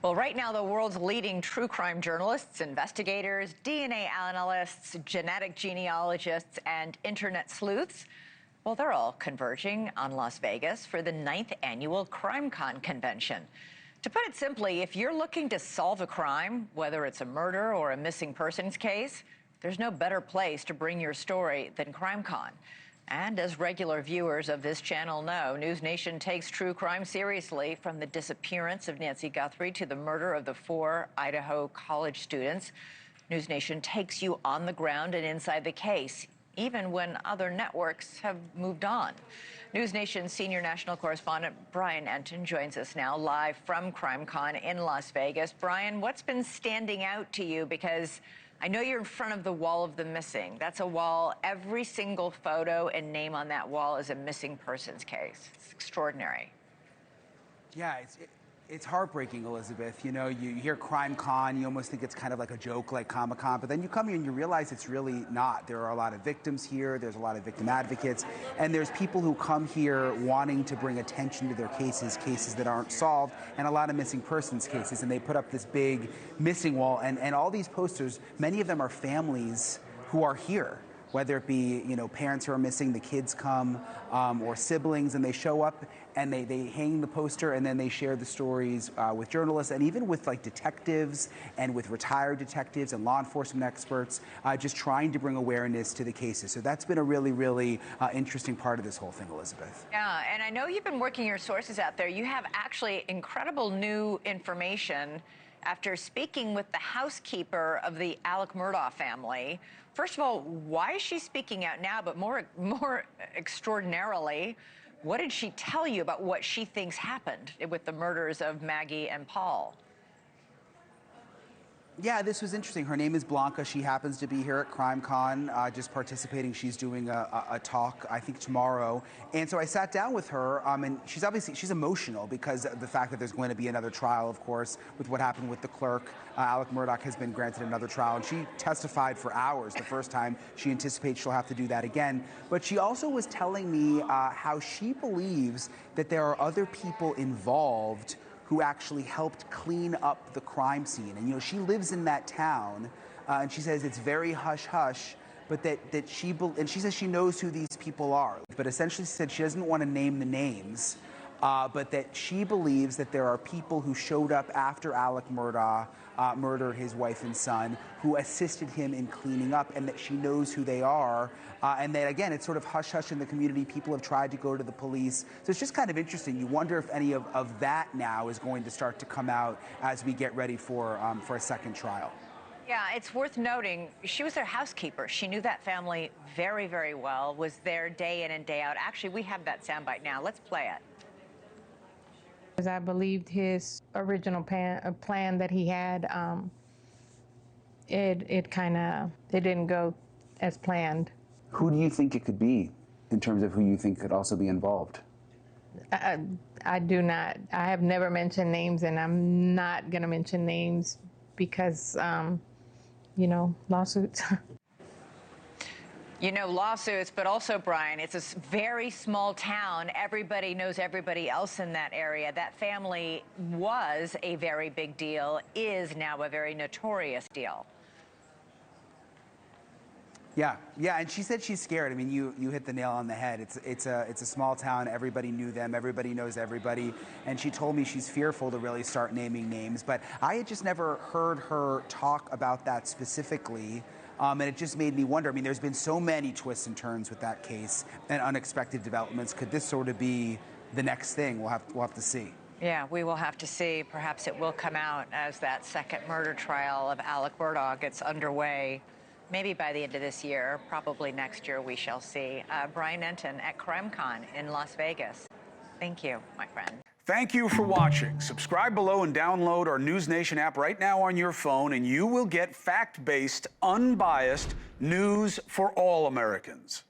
Well, right now, the world's leading true crime journalists, investigators, DNA analysts, genetic genealogists, and internet sleuths, well, they're all converging on Las Vegas for the 9th annual CrimeCon convention. To put it simply, if you're looking to solve a crime, whether it's a murder or a missing persons case, there's no better place to bring your story than CrimeCon. And as regular viewers of this channel know, NewsNation takes true crime seriously, from the disappearance of Nancy Guthrie to the murder of the 4 Idaho college students. NewsNation takes you on the ground and inside the case, even when other networks have moved on. NewsNation senior national correspondent Brian Enton joins us now live from CrimeCon in Las Vegas. Brian, what's been standing out to you? Because I know you're in front of the wall of the missing. That's a wall. Every single photo and name on that wall is a missing persons case. It's extraordinary. Yeah, it's heartbreaking, Elizabeth. You know, you hear CrimeCon, you almost think it's kind of like a joke, like Comic-Con, but then you come here and you realize it's really not. There are a lot of victims here, there's a lot of victim advocates, and there's people who come here wanting to bring attention to their cases that aren't solved, and a lot of missing persons cases, and they put up this big missing wall, and all these posters, many of them are families who are here. Whether it be, you know, parents who are missing, the kids come, or siblings, and they show up and they hang the poster, and then they share the stories with journalists, and even with like detectives and with retired detectives and law enforcement experts, just trying to bring awareness to the cases. So that's been a really, really interesting part of this whole thing, Elizabeth. Yeah, and I know you've been working your sources out there. You have actually incredible new information after speaking with the housekeeper of the Murdaugh family. First of all, why is she speaking out now? But more extraordinarily, what did she tell you about what she thinks happened with the murders of Maggie and Paul? Yeah, this was interesting. Her name is Blanca. She happens to be here at CrimeCon, just participating. She's doing a talk, I think, tomorrow. And so I sat down with her, and she's emotional because of the fact that there's going to be another trial, of course, with what happened with the clerk. Murdaugh has been granted another trial, and she testified for hours the first time. She anticipates she'll have to do that again. But she also was telling me how she believes that there are other people involved who actually helped clean up the crime scene. And, you know, she lives in that town, and she says it's very hush-hush, but and she says she knows who these people are. But essentially she said she doesn't want to name the names, but that she believes that there are people who showed up after Murdaugh murdered his wife and son, who assisted him in cleaning up, and that she knows who they are, and that, again, it's sort of hush-hush in the community. People have tried to go to the police. So it's just kind of interesting. You wonder if any of that now is going to start to come out as we get ready for a second trial. Yeah, it's worth noting, she was their housekeeper. She knew that family very, very well, was there day in and day out. Actually, we have that soundbite now. Let's play it. I believed his original plan that he had. It didn't go as planned. Who do you think it could be in terms of who you think could also be involved? I do not. I have never mentioned names, and I'm not going to mention names because, you know, lawsuits. You know, lawsuits, but also, Brian, it's a very small town. Everybody knows everybody else in that area. That family was a very big deal, is now a very notorious deal. Yeah, and she said she's scared. I mean, you hit the nail on the head. It's a small town. Everybody knew them. Everybody knows everybody. And she told me she's fearful to really start naming names. But I had just never heard her talk about that specifically. And it just made me wonder. I mean, there's been so many twists and turns with that case and unexpected developments. Could this sort of be the next thing? We'll have to see. Yeah, we will have to see. Perhaps it will come out as that second murder trial of Murdaugh gets underway. Maybe by the end of this year, probably next year, we shall see. Brian Enton at CrimeCon in Las Vegas. Thank you, my friend. Thank you for watching. Subscribe below and download our NewsNation app right now on your phone, and you will get fact-based, unbiased news for all Americans.